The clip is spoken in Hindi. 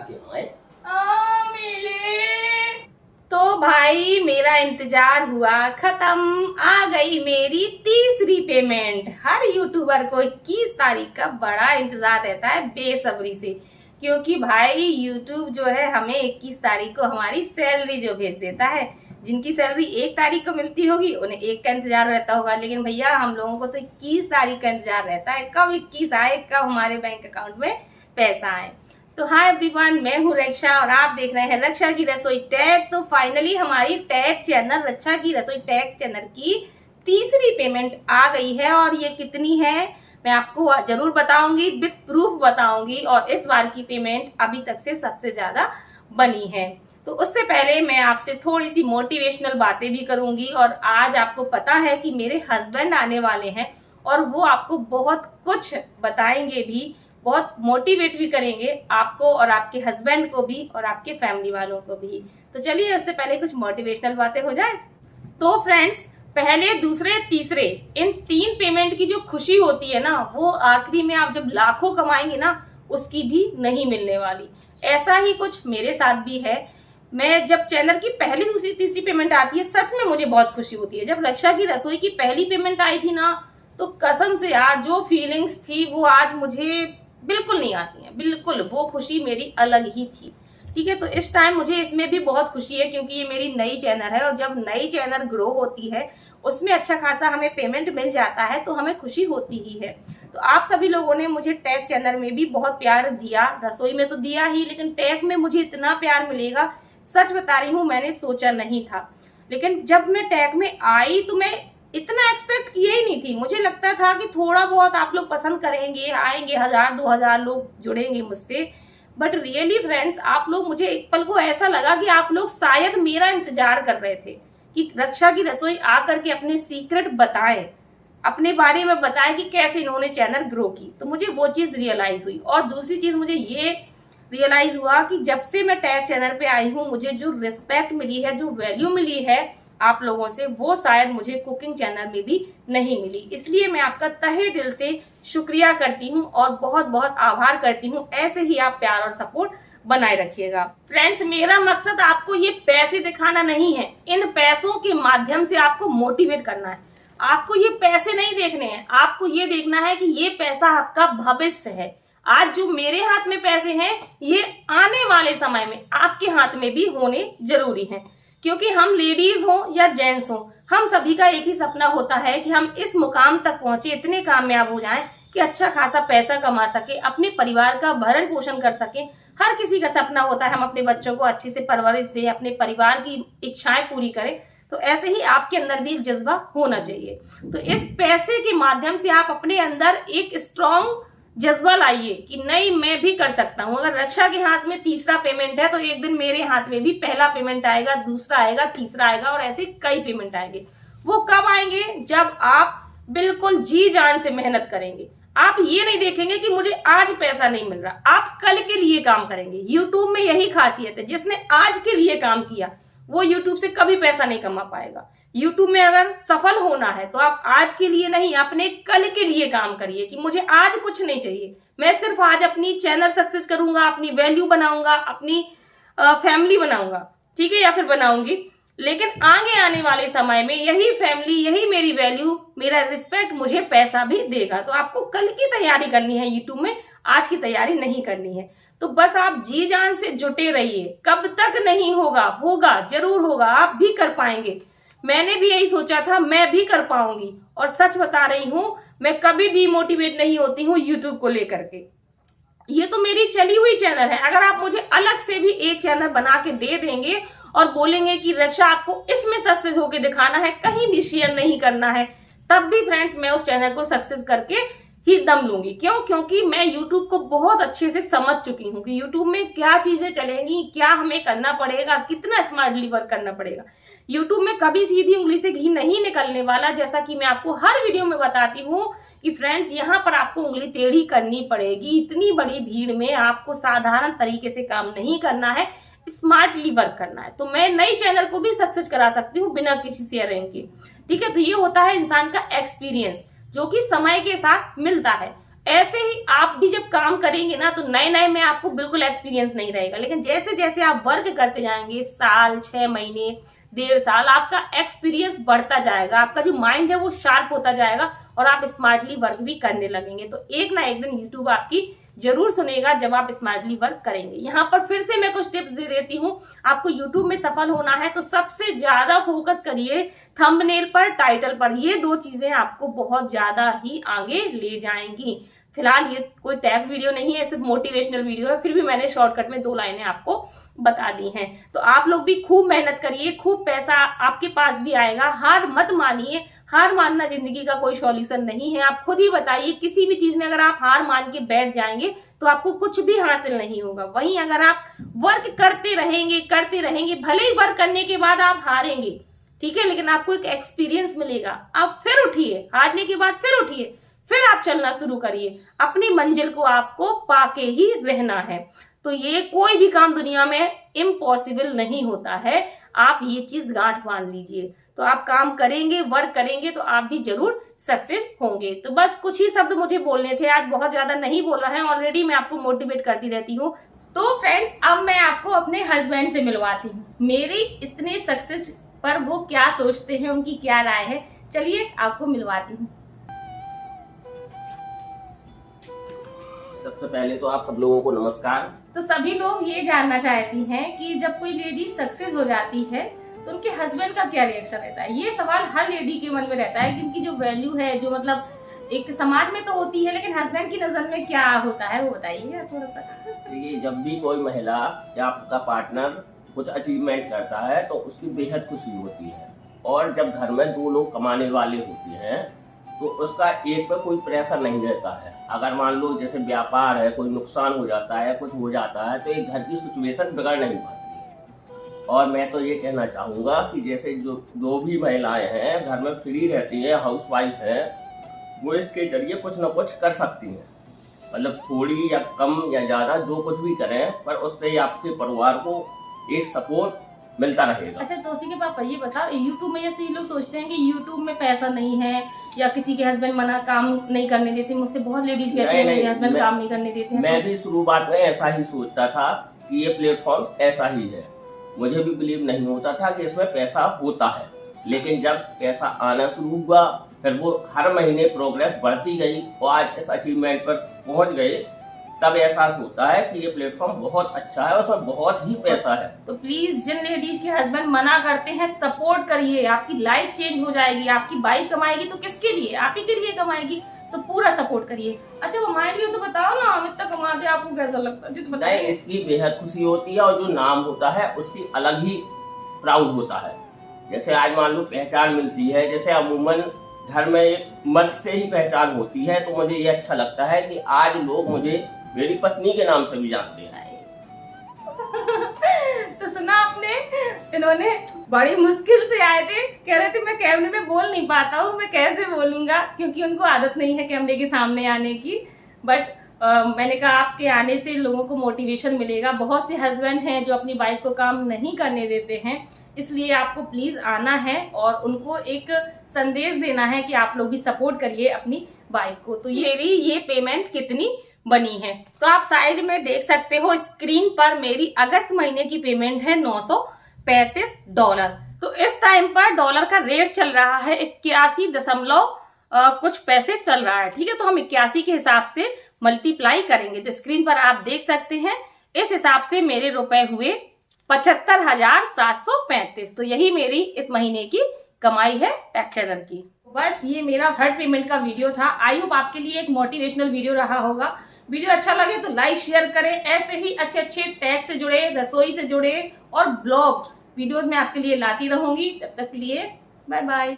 आपके यहाँ है? मिले तो भाई मेरा इंतजार हुआ खत्म। आ गई मेरी तीसरी पेमेंट। हर यूट्यूबर को 21 तारीख का बड़ा इंतजार रहता है बेसब्री से, क्योंकि भाई यूट्यूब जो है हमें 21 तारीख को हमारी सैलरी जो भेज देता है। जिनकी सैलरी 1 तारीख को मिलती होगी उन्हें 1 का इंतजार रहता होगा, लेकिन भैया हम लोगों को तो 21 तारीख का इंतजार रहता है, कब 21 आए, कब हमारे बैंक अकाउंट में पैसा आए। तो हाय एवरीवन, मैं हूँ रक्षा और आप देख रहे हैं रक्षा की रसोई टैग। तो फाइनली हमारी टैग चैनल रक्षा की रसोई टैग चैनल की तीसरी पेमेंट आ गई है, और ये कितनी है मैं आपको जरूर बताऊंगी, विद प्रूफ बताऊंगी। और इस बार की पेमेंट अभी तक से सबसे ज्यादा बनी है। तो उससे पहले मैं आपसे थोड़ी सी मोटिवेशनल बातें भी करूंगी। और आज आपको पता है कि मेरे हस्बैंड आने वाले हैं और वो आपको बहुत कुछ बताएंगे भी, बहुत मोटिवेट भी करेंगे आपको और आपके हस्बैंड को भी और आपके फैमिली वालों को भी। तो चलिए उससे पहले कुछ मोटिवेशनल बातें हो जाए। तो फ्रेंड्स, पहले, दूसरे, तीसरे, इन 3 पेमेंट की जो खुशी होती है ना, वो आखिरी में आप जब लाखों कमाएंगे ना, उसकी भी नहीं मिलने वाली। ऐसा ही कुछ मेरे साथ भी है। मैं जब चैनल की पहली, दूसरी, तीसरी पेमेंट आती है, सच में मुझे बहुत खुशी होती है। जब रक्षा की रसोई की पहली पेमेंट आई थी ना, तो कसम से यार जो फीलिंग्स थी वो आज मुझे बिल्कुल नहीं आती है। बिल्कुल वो खुशी मेरी अलग ही थी। ठीक है, तो इस टाइम मुझे इसमें भी बहुत खुशी है, क्योंकि ये मेरी नई चैनल है और जब नई चैनल ग्रो होती है उसमें अच्छा खासा हमें पेमेंट मिल जाता है तो हमें खुशी होती ही है। तो आप सभी लोगों ने मुझे टैग चैनल में भी बहुत प्यार दिया, रसोई में तो दिया ही, लेकिन टैग में मुझे इतना प्यार मिलेगा, सच बता रही हूँ, मैंने सोचा नहीं था। लेकिन जब मैं टैग में आई तो मैं इतना एक्सपेक्ट किया ही नहीं थी। मुझे लगता था कि थोड़ा बहुत आप लोग पसंद करेंगे, आएंगे 1000-2000 लोग जुड़ेंगे मुझसे। बट रियली फ्रेंड्स, आप लोग, मुझे एक पल को ऐसा लगा कि आप लोग शायद मेरा इंतजार कर रहे थे कि रक्षा की रसोई आकर के अपने सीक्रेट बताएं, अपने बारे में बताएं कि कैसे इन्होंने चैनल ग्रो की। तो मुझे वो चीज रियलाइज हुई। और दूसरी चीज मुझे ये रियलाइज हुआ कि जब से मैं टैग चैनल पे आई हूँ, मुझे जो रिस्पेक्ट मिली है, जो वैल्यू मिली है आप लोगों से, वो शायद मुझे कुकिंग चैनल में भी नहीं मिली। इसलिए मैं आपका तहे दिल से शुक्रिया करती हूँ और बहुत बहुत आभार करती हूँ। ऐसे ही आप प्यार और सपोर्ट बनाए रखिएगा। फ्रेंड्स, मेरा मकसद आपको ये पैसे दिखाना नहीं है, इन पैसों के माध्यम से आपको मोटिवेट करना है। आपको ये पैसे नहीं देखने हैं, आपको ये देखना है कि ये पैसा आपका भविष्य है। आज जो मेरे हाथ में पैसे हैं, ये आने वाले समय में आपके हाथ में भी होने जरूरी हैं। क्योंकि हम लेडीज हो या जेंट्स हो, हम सभी का एक ही सपना होता है कि हम इस मुकाम तक पहुंचे, इतने कामयाब हो जाएं कि अच्छा खासा पैसा कमा सके, अपने परिवार का भरण पोषण कर सके। हर किसी का सपना होता है हम अपने बच्चों को अच्छी से परवरिश दें, अपने परिवार की इच्छाएं पूरी करें। तो ऐसे ही आपके अंदर भी एक जज्बा होना चाहिए। तो इस पैसे के माध्यम से आप अपने अंदर एक स्ट्रॉन्ग जज्बा लाइए कि नहीं, मैं भी कर सकता हूं। अगर रक्षा के हाथ में तीसरा पेमेंट है तो एक दिन मेरे हाथ में भी पहला पेमेंट आएगा, दूसरा आएगा, तीसरा आएगा, और ऐसे कई पेमेंट आएंगे। वो कब आएंगे? जब आप बिल्कुल जी जान से मेहनत करेंगे। आप ये नहीं देखेंगे कि मुझे आज पैसा नहीं मिल रहा, आप कल के लिए काम करेंगे। यूट्यूब में यही खासियत है, जिसने आज के लिए काम किया वो यूट्यूब से कभी पैसा नहीं कमा पाएगा। यूट्यूब में अगर सफल होना है तो आप आज के लिए नहीं, अपने कल के लिए काम करिए कि मुझे आज कुछ नहीं चाहिए, मैं सिर्फ आज अपनी चैनल सक्सेस करूंगा, अपनी वैल्यू बनाऊंगा, अपनी फैमिली बनाऊंगा, ठीक है, या फिर बनाऊंगी। लेकिन आगे आने वाले समय में यही फैमिली, यही मेरी वैल्यू, मेरा रिस्पेक्ट मुझे पैसा भी देगा। तो आपको कल की तैयारी करनी है यूट्यूब में, आज की तैयारी नहीं करनी है। तो बस आप जी जान से जुटे रहिए। कब तक नहीं होगा, होगा, जरूर होगा, आप भी कर पाएंगे। मैंने भी यही सोचा था, मैं भी कर पाऊंगी। और सच बता रही हूं, मैं कभी डिमोटिवेट नहीं होती हूँ यूट्यूब को लेकर के। ये तो मेरी चली हुई चैनल है। अगर आप मुझे अलग से भी एक चैनल बना के दे देंगे और बोलेंगे कि रक्षा आपको इसमें सक्सेस होके दिखाना है, कहीं भी शेयर नहीं करना है, तब भी फ्रेंड्स मैं उस चैनल को सक्सेस करके ही दम लूंगी। क्यों? क्योंकि मैं यूट्यूब को बहुत अच्छे से समझ चुकी हूँ कि यूट्यूब में क्या चीजें चलेंगी, क्या हमें करना पड़ेगा, कितना स्मार्टली वर्क करना पड़ेगा। यूट्यूब में कभी सीधी उंगली से घी नहीं निकलने वाला, जैसा कि मैं आपको हर वीडियो में बताती हूँ कि फ्रेंड्स यहाँ पर आपको उंगली टेढ़ी करनी पड़ेगी। इतनी बड़ी भीड़ में आपको साधारण तरीके से काम नहीं करना है, स्मार्टली वर्क करना है। तो मैं नई चैनल को भी सक्सेस करा सकती हूँ बिना किसी शेयरिंग के। ठीक है, तो ये होता है इंसान का एक्सपीरियंस, जो कि समय के साथ मिलता है। ऐसे ही आप भी जब काम करेंगे ना तो नए नए में आपको बिल्कुल एक्सपीरियंस नहीं रहेगा, लेकिन जैसे जैसे आप वर्क करते जाएंगे, साल, 6 महीने, 1.5 साल, आपका एक्सपीरियंस बढ़ता जाएगा, आपका जो माइंड है वो शार्प होता जाएगा और आप स्मार्टली वर्क भी करने लगेंगे। तो एक ना एक दिन यूट्यूब आपकी जरूर सुनेगा जब आप स्मार्टली वर्क करेंगे। यहाँ पर फिर से मैं कुछ टिप्स दे देती हूँ। आपको यूट्यूब में सफल होना है तो सबसे ज्यादा फोकस करिए थंबनेल पर, टाइटल पर। ये 2 चीजें आपको बहुत ज्यादा ही आगे ले जाएंगी। फिलहाल ये कोई टैग वीडियो नहीं है, सिर्फ मोटिवेशनल वीडियो है, फिर भी मैंने शॉर्टकट में 2 लाइनें आपको बता दी हैं। तो आप लोग भी खूब मेहनत करिए, खूब पैसा आपके पास भी आएगा। हार मत मानिए, हार मानना जिंदगी का कोई सॉल्यूशन नहीं है। आप खुद ही बताइए, किसी भी चीज में अगर आप हार मान के बैठ जाएंगे तो आपको कुछ भी हासिल नहीं होगा। वहीं अगर आप वर्क करते रहेंगे, भले ही वर्क करने के बाद आप हारेंगे, ठीक है, लेकिन आपको एक एक्सपीरियंस मिलेगा। आप फिर उठिए, हारने के बाद फिर उठिए, फिर आप चलना शुरू करिए। अपनी मंजिल को आपको पाके ही रहना है। तो ये कोई भी काम दुनिया में इम्पॉसिबल नहीं होता है, आप ये चीज गांठ बांध लीजिए। तो आप काम करेंगे, वर्क करेंगे तो आप भी जरूर सक्सेस होंगे। तो बस कुछ ही शब्द मुझे बोलने थे, आज बहुत ज्यादा नहीं बोला है, ऑलरेडी मैं आपको मोटिवेट करती रहती हूँ। तो फ्रेंड्स, अब मैं आपको अपने हस्बैंड से मिलवाती हूँ, मेरी इतने सक्सेस पर वो क्या सोचते हैं, उनकी क्या राय है। चलिए आपको मिलवाती हूँ। सबसे पहले तो आप सब लोगों को नमस्कार। तो सभी लोग ये जानना चाहती हैं कि जब कोई लेडी सक्सेस हो जाती है तो उनके हस्बैंड का क्या रिएक्शन रहता है। ये सवाल हर लेडी के मन में रहता है कि उनकी जो वैल्यू है, जो मतलब एक समाज में तो होती है, लेकिन हस्बैंड की नजर में क्या होता है वो बताइए थोड़ा सा। देखिए, जब भी कोई महिला या आपका पार्टनर कुछ अचीवमेंट करता है तो उसकी बेहद खुशी होती है। और जब घर में 2 लोग कमाने वाले होते हैं तो उसका एक पे कोई प्रेशर नहीं रहता है। अगर मान लो जैसे व्यापार है, कोई नुकसान हो जाता है, कुछ हो जाता है, तो एक घर की सिचुएशन बिगड़ नहीं पाती है। और मैं तो ये कहना चाहूँगा कि जैसे जो भी महिलाएं हैं घर में फ्री रहती हैं, हाउसवाइफ हैं, वो इसके जरिए कुछ ना कुछ कर सकती हैं। मतलब थोड़ी या कम या ज़्यादा जो कुछ भी करें, पर उससे आपके परिवार को एक सपोर्ट मिलता रहेगा। अच्छा, तो उसी के पापा ये बताओ, यूट्यूब में जैसे लोग सोचते हैं कि यूट्यूब में पैसा नहीं है या किसी के हस्बैंड मना काम नहीं करने देते। मुझसे बहुत लेडीज कहती हैं मेरे हस्बैंड काम नहीं करने देते हैं। मैं भी शुरुआत में ऐसा ही सोचता था कि ये प्लेटफॉर्म ऐसा ही है। मुझे भी बिलीव नहीं होता था कि इसमें पैसा होता है, लेकिन जब पैसा आना शुरू हुआ, फिर वो हर महीने प्रोग्रेस बढ़ती गई और आज इस अचीवमेंट पर पहुंच गए, तब एहसास होता है कि ये प्लेटफॉर्म बहुत अच्छा है और उसमें बहुत ही पैसा है। तो प्लीज जिन लेडीज के हस्बैंड मना करते हैं, सपोर्ट करिए, आपकी लाइफ चेंज हो जाएगी। आपकी वाइफ कमाएगी तो किसके लिए? आप ही के लिए कमाएगी, तो पूरा सपोर्ट करिए। अच्छा, वो माइंड लिए तो बताओ ना, हम इतना कमाते हैं, आपको कैसा लगता है? तो नहीं, इसकी बेहद खुशी होती है और जो नाम होता है उसकी अलग ही प्राउड होता है। जैसे आज मान लो पहचान मिलती है, जैसे अमूमन घर में एक मर्द से ही पहचान होती है, तो मुझे ये अच्छा लगता है कि आज लोग मुझे मेरी पत्नी के नाम से भी जानते हैं। तो सुना आपने, इन्होंने बड़ी मुश्किल से आए थे, कह रहे थे मैं कैमरे में बोल नहीं पाता हूँ, मैं कैसे बोलूंगा, क्योंकि उनको आदत नहीं है कैमरे के सामने आने की। बट मैंने कहा आपके आने से लोगों को मोटिवेशन मिलेगा। बहुत से हस्बैंड हैं जो अपनी वाइफ को काम नहीं करने देते हैं, इसलिए आपको प्लीज आना है और उनको एक संदेश देना है कि आप लोग भी सपोर्ट करिए अपनी वाइफ को। तो मेरी ये पेमेंट कितनी बनी है, तो आप साइड में देख सकते हो स्क्रीन पर। मेरी अगस्त महीने की पेमेंट है $935। तो इस टाइम पर डॉलर का रेट चल रहा है 81 कुछ पैसे चल रहा है, ठीक है। तो हम 81 के हिसाब से मल्टीप्लाई करेंगे, तो स्क्रीन पर आप देख सकते हैं। इस हिसाब से मेरे रुपए हुए 75,735। तो यही मेरी इस महीने की कमाई है टेक चैनल की। बस ये मेरा थर्ड पेमेंट का वीडियो था। आई होप आपके लिए एक मोटिवेशनल वीडियो रहा होगा। वीडियो अच्छा लगे तो लाइक शेयर करें। ऐसे ही अच्छे अच्छे टैग से जुड़े, रसोई से जुड़े और ब्लॉग वीडियोस मैं आपके लिए लाती रहूंगी। तब तक के लिए बाय बाय।